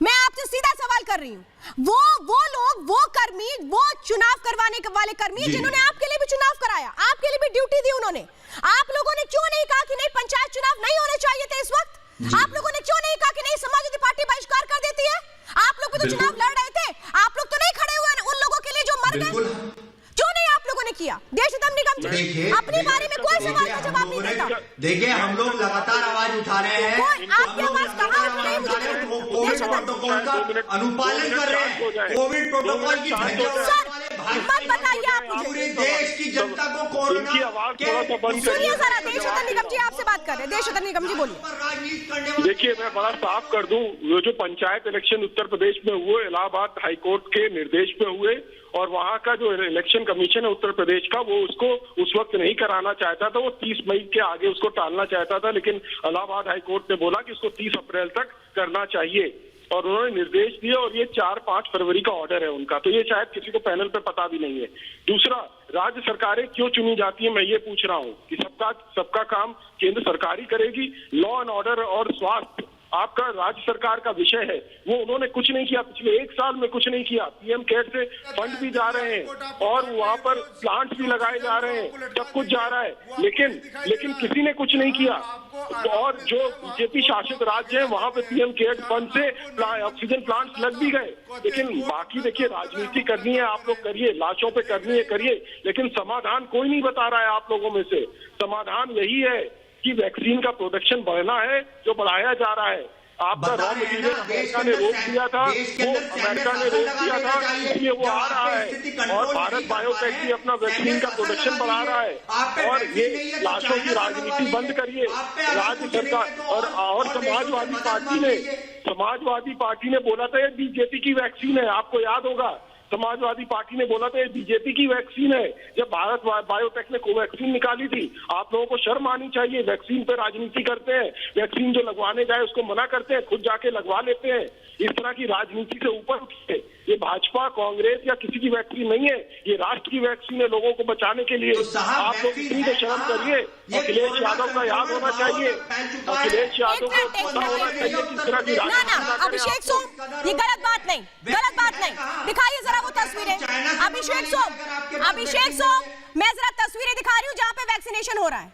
मैं आपसे सीधा सवाल कर रही हूँ। वो लोग, वो कर्मी, वो चुनाव करवाने वाले कर्मी जिन्होंने आपके लिए भी चुनाव कराया, आपके लिए भी ड्यूटी दी उन्होंने, आप लोगों ने क्यों नहीं कहा कि नहीं पंचायत चुनाव नहीं होने चाहिए थे इस वक्त? आप लोगों ने क्यों नहीं कहा कि नहीं समाजवादी पार्टी बहिष्कार कर देती है? आप लोग भी तो चुनाव लड़ रहे थे, आप लोग तो नहीं खड़े हुए उन लोगों के लिए जो मर गए? क्यों नहीं आप लोगों ने किया? देशवतन निगम जी अपने बारे में कोई सवाल का जवाब नहीं देता। देखिए, हम लोग लगातार आवाज उठा रहे हैं, आपकी आवाज कहाँ उठ रही है? कोविड प्रोटोकॉल का अनुपालन कर रहे हैं, कोविड प्रोटोकॉल की मत बताइए आप मुझे। पूरे देश की जनता को कोरोना सुनिए जरा, देशवतन निगम जी आपसे बात कर रहे हैं, देशवतन निगम जी बोलिए। देखिए, मैं बड़ा साफ कर दूं, जो पंचायत इलेक्शन उत्तर प्रदेश में हुए, इलाहाबाद हाईकोर्ट के निर्देश पे हुए, और वहाँ का जो इलेक्शन कमीशन है उत्तर प्रदेश का, वो उसको उस वक्त नहीं कराना चाहता था, वो 30 मई के आगे उसको टालना चाहता था, लेकिन इलाहाबाद हाईकोर्ट ने बोला कि उसको 30 अप्रैल तक करना चाहिए और उन्होंने निर्देश दिए, और ये 4-5 फरवरी का ऑर्डर है उनका, तो ये शायद किसी को पैनल पे पता भी नहीं है। दूसरा, राज्य सरकारें क्यों चुनी जाती है, मैं ये पूछ रहा हूँ कि सबका काम केंद्र सरकार ही करेगी? लॉ एंड ऑर्डर और स्वास्थ्य आपका राज्य सरकार का विषय है, वो उन्होंने कुछ नहीं किया, पिछले 1 साल में कुछ नहीं किया। पीएम केयर से फंड भी जा रहे हैं और वहाँ पर प्लांट्स भी लगाए जा रहे हैं, सब कुछ जा रहा है, लेकिन किसी ने कुछ नहीं किया। और जो बीजेपी शासित राज्य है वहाँ पे पीएम केयर फंड से ऑक्सीजन प्लांट्स लग भी गए, लेकिन बाकी देखिए, राजनीति करनी है आप लोग करिए, लाशों पे करनी है करिए, लेकिन समाधान कोई नहीं बता रहा है आप लोगों में से। समाधान यही है कि वैक्सीन का प्रोडक्शन बढ़ना है, जो बढ़ाया जा रहा है। आपका रॉ मटेरियल अमेरिका ने रोक दिया था, वो अमेरिका ने रोक दिया था, इसलिए वो आ रहा है, और भारत बायोटेक भी अपना वैक्सीन का प्रोडक्शन बढ़ा रहा है। और ये लाशों की राजनीति बंद करिए राज्य सरकार। और समाजवादी पार्टी ने बोला था ये बीजेपी की वैक्सीन है, आपको याद होगा, समाजवादी पार्टी ने बोला था ये बीजेपी की वैक्सीन है। जब भारत बायोटेक ने कोवैक्सीन निकाली थी, आप लोगों को शर्म आनी चाहिए। वैक्सीन पे राजनीति करते हैं, वैक्सीन जो लगवाने जाए उसको मना करते हैं, खुद जाके लगवा लेते हैं। इस तरह की राजनीति से ऊपर उठिए। ये भाजपा, कांग्रेस या किसी की वैक्सीन नहीं है, ये राष्ट्र की वैक्सीन है, लोगों को बचाने के लिए। आप लोग इतनी तो शर्म करिए। अखिलेश यादव का याद होना चाहिए, अखिलेश यादव को पता होना चाहिए किस तरह की राजनीति। अभिषेक सोम, ये गलत बात नहीं, गलत बात नहीं। दिखाइए जरा वो तस्वीरें। अभिषेक सोम, मैं जरा तस्वीरें दिखा रही हूँ जहाँ पे वैक्सीनेशन हो रहा है।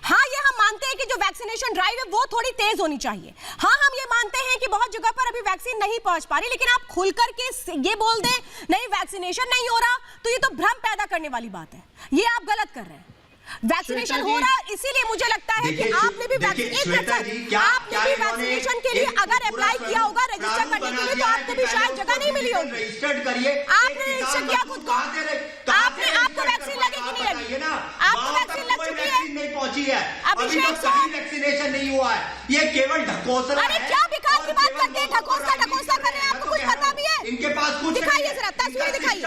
हाँ, ये हम मानते हैं कि जो वैक्सीनेशन ड्राइव है वो थोड़ी तेज होनी चाहिए। हाँ, हम ये मानते हैं कि बहुत जगह पर अभी वैक्सीन नहीं पहुंच पा रही, लेकिन आप खुल करके ये बोल दें नहीं वैक्सीनेशन नहीं हो रहा, तो ये तो भ्रम पैदा करने वाली बात है। ये आप गलत कर रहे हैं। वैक्सीनेशन हो रहा है, इसीलिए मुझे लगता है कि आपने भी वैक्सीनेशन के लिए अगर अप्लाई किया होगा रजिस्टर करने के लिए, तो आपको भी शायद जगह नहीं मिली होगी। आपने रजिस्टर किया खुद को, आपको वैक्सीन लगी कि नहीं लगी? आपको वैक्सीन लग चुकी है? नहीं पहुंची है, अभिषेक वैक्सीनेशन नहीं हुआ है, ये केवल ढकोसला है। अरे क्या विकास की बात करते हैं, ढकोसला कर रहे हैं, आपको कुछ पता भी है? इनके पास कुछ दिखाइए जरा तस्वीरें, दिखाइए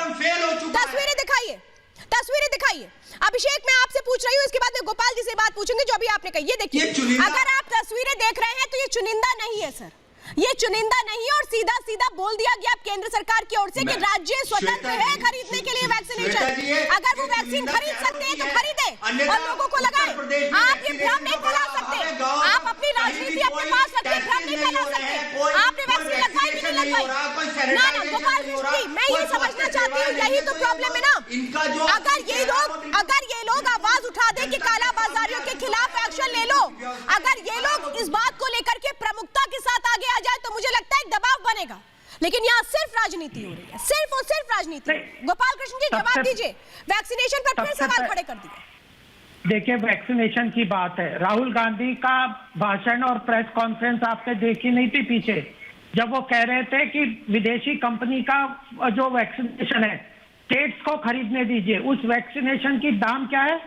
तस्वीरें दिखाइए। अभिषेक, मैं आपसे पूछ रही हूँ, इसके बाद मैं गोपाल जी से बात पूछूंगी जो अभी आपने कही। ये देखिए, अगर आप तस्वीरें देख रहे हैं तो ये चुनिंदा नहीं है सर, ये चुनिंदा नहीं है। और सीधा सीधा बोल दिया गया केंद्र सरकार की ओर से कि राज्य स्वतंत्र है खरीदने के लिए वैक्सीनेशन। अगर वो वैक्सीन खरीद सकते हैं तो खरीदे और लोगों को लगाए। आप ये भ्रम नहीं फैला सकते, आप अपनी राजनीति अपने पास रखिए, भ्रम नहीं फैला सकते। आपने वैक्सीन लगवाई कि नहीं लगवाई? ना गोपाल कृष्ण जी, मैं ये समझना चाहती हूँ, यही तो प्रॉब्लम है ना। अगर ये लोग आवाज उठा दे कि काला बाजारियों के खिलाफ एक्शन ले लो, अगर ये लोग इस बात को लेकर के प्रमुखता के साथ आगे आ जाए, तो मुझे लगता है एक दबाव बनेगा। लेकिन यहाँ सिर्फ राजनीति हो रही है, सिर्फ और सिर्फ राजनीति। गोपाल कृष्ण जी जवाब दीजिए, वैक्सीनेशन पर फिर सवाल खड़े कर दिए। देखिए, वैक्सीनेशन की बात है, राहुल गांधी का भाषण और प्रेस कॉन्फ्रेंस आपने देखी नहीं थी पीछे, जब वो कह रहे थे कि विदेशी कंपनी का जो वैक्सीनेशन है स्टेट्स को खरीदने दीजिए। उस वैक्सीनेशन की दाम क्या है?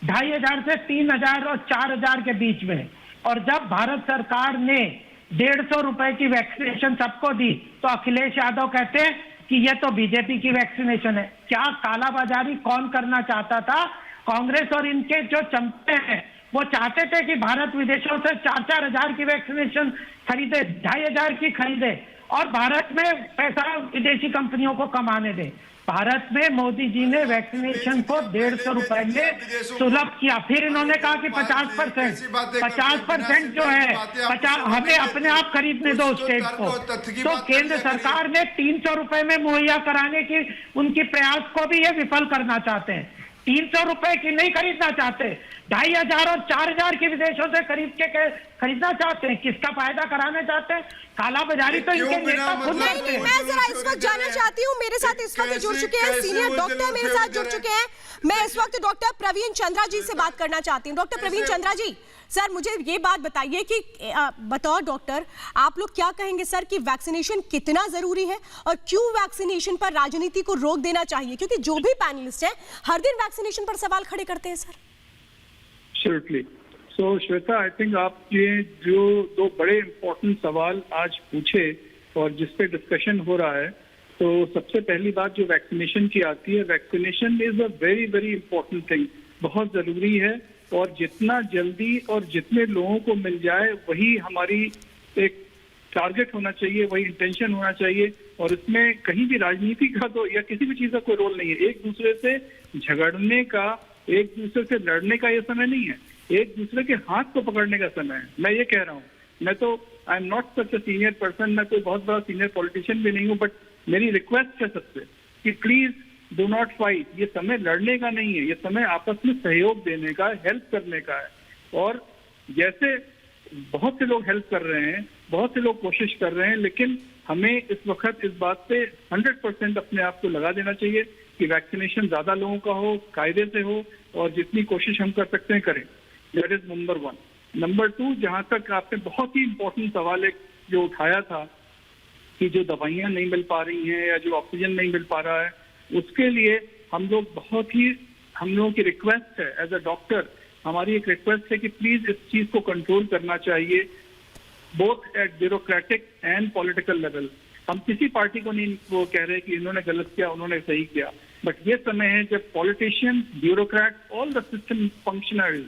2500 से 3000 और 4000 के बीच में। और जब भारत सरकार ने 150 रुपए की वैक्सीनेशन सबको दी, तो अखिलेश यादव कहते हैं कि ये तो बीजेपी की वैक्सीनेशन है। क्या कालाबाजारी कौन करना चाहता था? कांग्रेस और इनके जो चमचे हैं वो चाहते थे कि भारत विदेशों से 4-4 हजार की वैक्सीनेशन खरीदे, 2500 की खरीदे और भारत में पैसा विदेशी कंपनियों को कमाने दे। भारत में मोदी जी ने वैक्सीनेशन को 150 रुपए में सुलभ किया। फिर इन्होंने कहा कि 50% जो है हमें अपने आप खरीदने दो स्टेट को। तो केंद्र सरकार ने 300 रुपए में मुहैया कराने की उनकी प्रयास को भी ये विफल करना चाहते हैं। 300 रुपए की नहीं खरीदना चाहते, 2500 और 4000 की विदेशों से खरीदना चाहते हैं। किसका फायदा कराना चाहते हैं? काला बाजारी तो इनके नेता खुद करते हैं। मैं जरा इस वक्त जानना चाहती हूँ, मेरे साथ इस वक्त जुड़ चुके हैं सीनियर डॉक्टर, मेरे साथ जुड़ चुके हैं। मैं इस वक्त डॉक्टर प्रवीण चंद्रा जी से बात करना चाहती हूँ। डॉक्टर प्रवीण चंद्रा जी, सर मुझे ये बात बताइए कि बतौर डॉक्टर आप लोग क्या कहेंगे सर कि वैक्सीनेशन कितना जरूरी है और क्यों वैक्सीनेशन पर राजनीति को रोक देना चाहिए? क्योंकि जो भी पैनलिस्ट हैं हर दिन वैक्सीनेशन पर सवाल खड़े करते हैं sir. Certainly. So Shweta, I think आप ये जो दो बड़े इंपॉर्टेंट सवाल आज पूछे और जिस पे डिस्कशन हो रहा है, तो सबसे पहली बात जो वैक्सीनेशन की आती है, vaccination is a very very important thing, बहुत जरूरी है। और जितना जल्दी और जितने लोगों को मिल जाए वही हमारी एक टारगेट होना चाहिए, वही इंटेंशन होना चाहिए। और इसमें कहीं भी राजनीति का तो या किसी भी चीज का कोई रोल नहीं है। एक दूसरे से झगड़ने का, एक दूसरे से लड़ने का ये समय नहीं है, एक दूसरे के हाथ को पकड़ने का समय है। मैं ये कह रहा हूँ, मैं तो I am not such a senior person, मैं कोई बहुत बड़ा सीनियर पॉलिटिशियन भी नहीं हूँ, बट मेरी रिक्वेस्ट है सबसे कि प्लीज डू नॉट फाइट। ये समय लड़ने का नहीं है, ये समय आपस में सहयोग देने का, हेल्प करने का है। और जैसे बहुत से लोग हेल्प कर रहे हैं, बहुत से लोग कोशिश कर रहे हैं, लेकिन हमें इस वक्त इस बात पे 100% अपने आप को लगा देना चाहिए कि वैक्सीनेशन ज्यादा लोगों का हो, कायदे से हो और जितनी कोशिश हम कर सकते हैं करें। That is number 1। नंबर 2, जहां तक आपने बहुत ही इंपॉर्टेंट सवाल एक जो उठाया था कि जो दवाइयां नहीं मिल पा रही हैं या जो ऑक्सीजन नहीं मिल पा रहा है, उसके लिए हम लोगों की रिक्वेस्ट है एज अ डॉक्टर, हमारी एक रिक्वेस्ट है कि प्लीज इस चीज को कंट्रोल करना चाहिए both at bureaucratic and political level. हम किसी पार्टी को नहीं वो कह रहे कि इन्होंने गलत किया, उन्होंने सही किया, बट ये समय है जब politicians, bureaucrat, all the system functionaries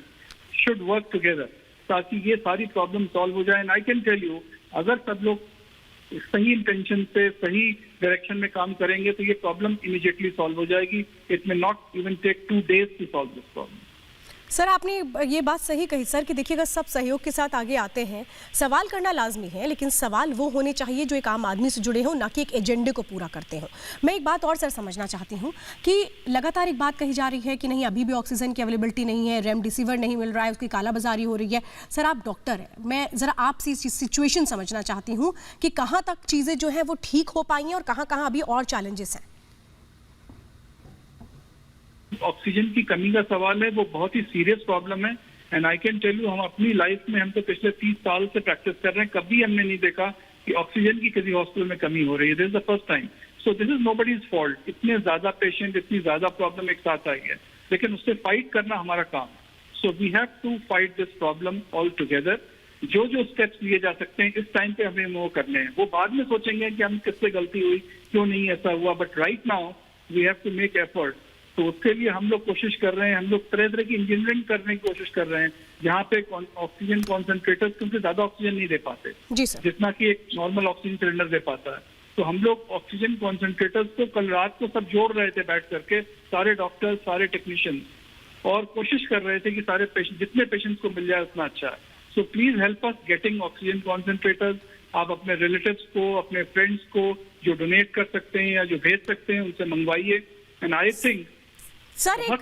should work together ताकि ये सारी प्रॉब्लम सॉल्व हो जाए। And I can tell you, अगर सब लोग सही इंटेंशन से सही डायरेक्शन में काम करेंगे तो ये प्रॉब्लम इमीडिएटली सॉल्व हो जाएगी। It may not even take 2 days to solve this problem. Sir आपने ये बात सही कही सर कि देखिए अगर सब सहयोग के साथ आगे आते हैं, सवाल करना लाजमी है, लेकिन सवाल वो होने चाहिए जो एक आम आदमी से जुड़े हों, ना कि एक एजेंडे को पूरा करते हों। मैं एक बात और सर समझना चाहती हूँ कि लगातार एक बात कही जा रही है कि नहीं अभी भी ऑक्सीजन की अवेलेबिलिटी नहीं है, रेमडेसिविर नहीं मिल रहा है, उसकी कालाबाजारी हो रही है। सर आप डॉक्टर हैं, मैं ज़रा आपसे इस सिचुएशन समझना चाहती हूँ कि कहाँ तक चीज़ें जो हैं वो ठीक हो पाई हैं और कहाँ कहाँ अभी और चैलेंजेस हैं। ऑक्सीजन की कमी का सवाल है, वो बहुत ही सीरियस प्रॉब्लम है। And I can tell you, हम अपनी लाइफ में, हम तो पिछले 30 साल से प्रैक्टिस कर रहे हैं, कभी हमने नहीं देखा कि ऑक्सीजन की किसी हॉस्पिटल में कमी हो रही है। This is the first time. So this is nobody's fault. इतने ज्यादा पेशेंट, इतनी ज्यादा प्रॉब्लम एक साथ आई है, लेकिन उससे फाइट करना हमारा काम। So we have to fight this problem all together. जो जो स्टेप्स लिए जा सकते हैं इस टाइम पे हमें वो करने हैं। वो बाद में सोचेंगे कि हम किससे गलती हुई, क्यों नहीं ऐसा हुआ, but right now we have to make effort. तो उसके लिए हम लोग कोशिश कर रहे हैं, हम लोग तरह तरह की इंजीनियरिंग करने की कोशिश कर रहे हैं, जहाँ पे ऑक्सीजन कॉन्सेंट्रेटर्स, क्योंकि ज्यादा ऑक्सीजन नहीं दे पाते जी सर, जितना कि एक नॉर्मल ऑक्सीजन सिलेंडर दे पाता है। तो हम लोग ऑक्सीजन कॉन्सेंट्रेटर्स को कल रात को सब जोड़ रहे थे बैठ करके, सारे डॉक्टर्स, सारे टेक्नीशियंस, और कोशिश कर रहे थे कि सारे पेशेंट, जितने पेशेंट्स को मिल जाए उतना अच्छा है। So please help us getting oxygen concentrators. आप अपने रिलेटिव्स को, अपने फ्रेंड्स को जो डोनेट कर सकते हैं या जो भेज सकते हैं उनसे मंगवाइए। एंड आई थिंक सर एक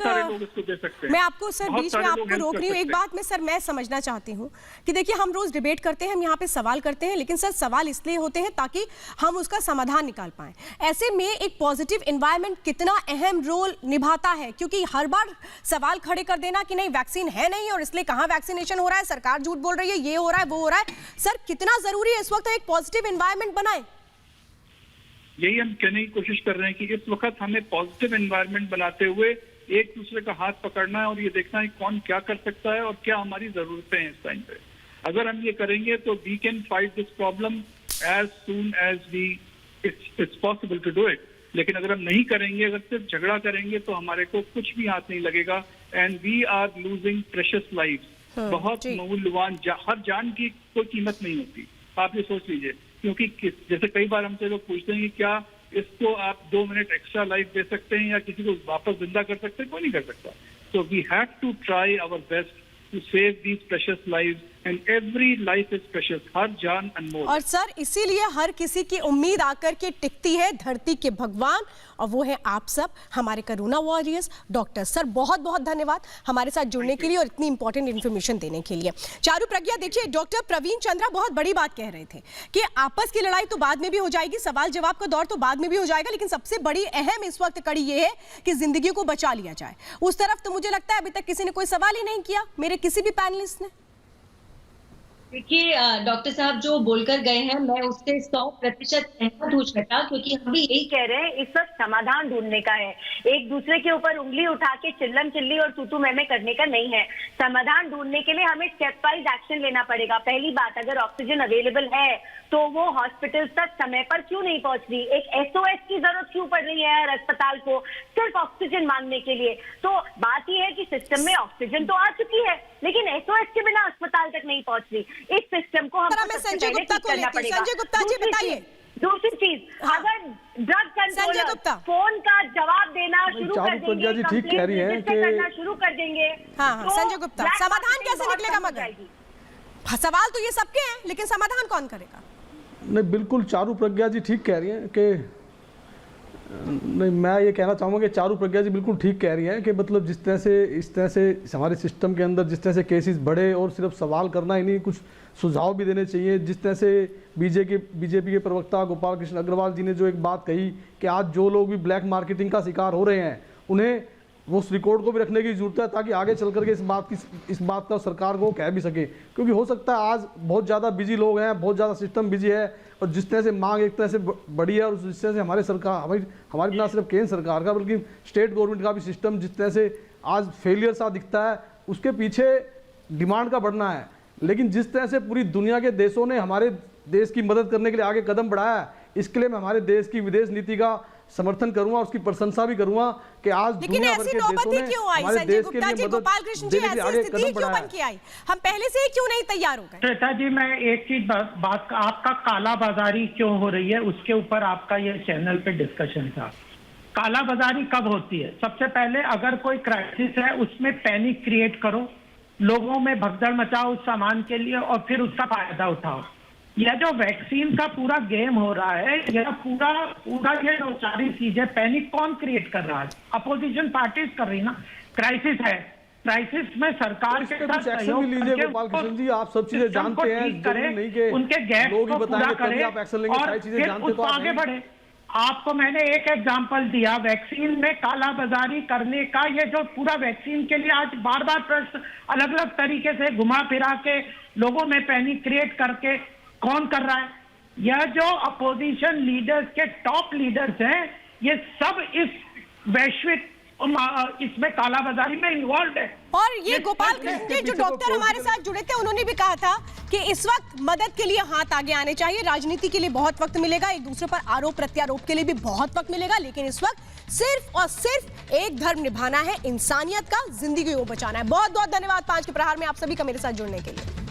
मैं आपको सर बीच में आपको रोक रही हूँ, एक बात में सर मैं समझना चाहती हूँ कि देखिए हम रोज डिबेट करते हैं, हम यहाँ पे सवाल करते हैं, लेकिन सर सवाल इसलिए होते हैं ताकि हम उसका समाधान निकाल पाएं। ऐसे में एक पॉजिटिव एनवायरनमेंट कितना अहम रोल निभाता है, क्योंकि हर बार सवाल खड़े कर देना कि नहीं वैक्सीन है नहीं और इसलिए कहाँ वैक्सीनेशन हो रहा है, सरकार झूठ बोल रही है, ये हो रहा है, वो हो रहा है। सर कितना जरूरी है इस वक्त एक पॉजिटिव एनवायरनमेंट बनाए? यही हम कहने की कोशिश कर रहे हैं कि इस वक्त हमें पॉजिटिव एनवायरनमेंट बनाते हुए एक दूसरे का हाथ पकड़ना है और ये देखना है कौन क्या कर सकता है और क्या हमारी जरूरतें हैं इस टाइम पे। अगर हम ये करेंगे तो we can fight this problem as soon as we it's possible to do it. लेकिन अगर हम नहीं करेंगे, अगर सिर्फ झगड़ा करेंगे तो हमारे को कुछ भी हाथ नहीं लगेगा। And we are losing precious lives. बहुत मूल्यवान हर जान की कोई कीमत नहीं होती, आप ये सोच लीजिए। क्योंकि जैसे कई बार हमसे लोग पूछते हैं कि क्या इसको आप 2 मिनट एक्स्ट्रा लाइफ दे सकते हैं या किसी को वापस जिंदा कर सकते हैं, कोई नहीं कर सकता। So we have to try our best to save these precious lives and every life is precious, हर जान अनमोल। और सर इसीलिए हर किसी की उम्मीद आकर के टिकती है धरती के भगवान, और वो है आप सब हमारे कोरोना वॉरियर्स। डॉक्टर सर बहुत बहुत धन्यवाद हमारे साथ जुड़ने के लिए और इतनी इंपॉर्टेंट इन्फॉर्मेशन देने के लिए। चारू प्रज्ञा, देखिए डॉक्टर प्रवीण चंद्रा बहुत बड़ी बात कह रहे थे कि आपस की लड़ाई तो बाद में भी हो जाएगी, सवाल जवाब का दौर तो बाद में भी हो जाएगा, लेकिन सबसे बड़ी अहम इस वक्त कड़ी ये है कि जिंदगी को बचा लिया जाए। उस तरफ तो मुझे लगता है अभी तक किसी ने कोई सवाल ही नहीं किया, मेरे किसी भी पैनलिस्ट ने। देखिए डॉक्टर साहब जो बोलकर गए हैं मैं उससे 100% सहमत हूँ श्वेता, क्योंकि हम भी यही कह रहे हैं इस वक्त समाधान ढूंढने का है, एक दूसरे के ऊपर उंगली उठा के चिल्लम चिल्ली और तू मैं करने का नहीं है। समाधान ढूंढने के लिए हमें स्टेप वाइज एक्शन लेना पड़ेगा। पहली बात, अगर ऑक्सीजन अवेलेबल है तो वो हॉस्पिटल तक समय पर क्यों नहीं पहुंच रही? एक SOS की जरूरत क्यों पड़ रही है हर अस्पताल को सिर्फ ऑक्सीजन मांगने के लिए? तो बात यह है कि सिस्टम में ऑक्सीजन तो आ चुकी है, लेकिन SOS के बिना अस्पताल तक नहीं पहुंच रही। इस सिस्टम को हमको संजय गुप्ता को लेते हैं। संजय गुप्ता जी बताइए। दूसरी चीज, अगर ड्रग कंट्रोलर फोन का जवाब देना शुरू कर देंगे, ठीक कह रही है कि करना शुरू कर देंगे। हाँ, संजय गुप्ता, समाधान कैसे निकलेगा? मगर सवाल तो ये सबके हैं, लेकिन समाधान कौन करेगा? नहीं, बिल्कुल चारू प्रज्ञा जी ठीक कह रही हैं कि नहीं, मैं ये कहना चाहूँगा कि चारू प्रज्ञा जी बिल्कुल ठीक कह रही हैं कि मतलब जिस तरह से इस तरह से हमारे सिस्टम के अंदर जिस तरह से केसेस बढ़े और सिर्फ सवाल करना ही नहीं, कुछ सुझाव भी देने चाहिए। जिस तरह से बीजेपी के प्रवक्ता गोपाल कृष्ण अग्रवाल जी ने जो एक बात कही कि आज जो लोग भी ब्लैक मार्केटिंग का शिकार हो रहे हैं उन्हें वो उस रिकॉर्ड को भी रखने की जरूरत है, ताकि आगे चल करके इस बात का सरकार को कह भी सके। क्योंकि हो सकता है आज बहुत ज़्यादा बिजी लोग हैं, बहुत ज़्यादा सिस्टम बिजी है, और जिस तरह से मांग एक तरह से बड़ी है और जिस तरह से हमारे सरकार हमारी ना सिर्फ केंद्र सरकार का बल्कि स्टेट गवर्नमेंट का भी सिस्टम जिस तरह से आज फेलियर सा दिखता है, उसके पीछे डिमांड का बढ़ना है। लेकिन जिस तरह से पूरी दुनिया के देशों ने हमारे देश की मदद करने के लिए आगे कदम बढ़ाया है, इसके लिए मैं हमारे देश की विदेश नीति का समर्थन करूंगा, उसकी प्रशंसा भी करूंगा कि आज लेकिन ऐसी नौबत ही क्यों आई संजय गुप्ता जी, गोपाल कृष्ण जी, ऐसी स्थिति क्यों बन के आई? हम पहले से ही क्यों नहीं तैयार हो गए? श्वेता जी, मैं एक चीज बात आपका काला बाजारी क्यों हो रही है उसके ऊपर आपका ये चैनल पे डिस्कशन था। काला बाजारी कब होती है? सबसे पहले अगर कोई क्राइसिस है उसमें पैनिक क्रिएट करो, लोगों में भगदड़ मचाओ उस सामान के लिए और फिर उसका फायदा उठाओ। यह जो वैक्सीन का पूरा गेम हो रहा है, यह पूरा ये जो सारी चीजें, पैनिक कौन क्रिएट कर रहा है? अपोजिशन पार्टीज कर रही ना। क्राइसिस है, क्राइसिस में सरकार के साथ सहयोग लीजिए गोपाल कृष्ण जी, आप सब चीजें जानते हैं, जरूरी नहीं कि उनके गैप को पूरा करें आप एक्शन लेंगे, और सारी चीजें फिर जानते तो आगे बढ़े। आपको मैंने एक एग्जांपल दिया, वैक्सीन में कालाबाजारी करने का। ये जो पूरा वैक्सीन के लिए आज बार बार प्रश्न अलग अलग तरीके से घुमा फिरा के लोगों में पैनिक क्रिएट करके कौन कर रहा है? यह जो अपोजिशन लीडर्स के टॉप लीडर्स हैं, ये सब इस वैश्विक इसमें कालाबाजारी में इन्वॉल्व है। और ये गोपाल कृष्ण जी जो डॉक्टर हमारे साथ जुड़े थे, उन्होंने भी कहा था कि इस वक्त मदद के लिए हाथ आगे आने चाहिए। राजनीति के लिए बहुत वक्त मिलेगा, एक दूसरे पर आरोप प्रत्यारोप के लिए भी बहुत वक्त मिलेगा, लेकिन इस वक्त सिर्फ और सिर्फ एक धर्म निभाना है, इंसानियत का, जिंदगी को बचाना है। बहुत बहुत धन्यवाद 5 के प्रहार में आप सभी का मेरे साथ जुड़ने के लिए।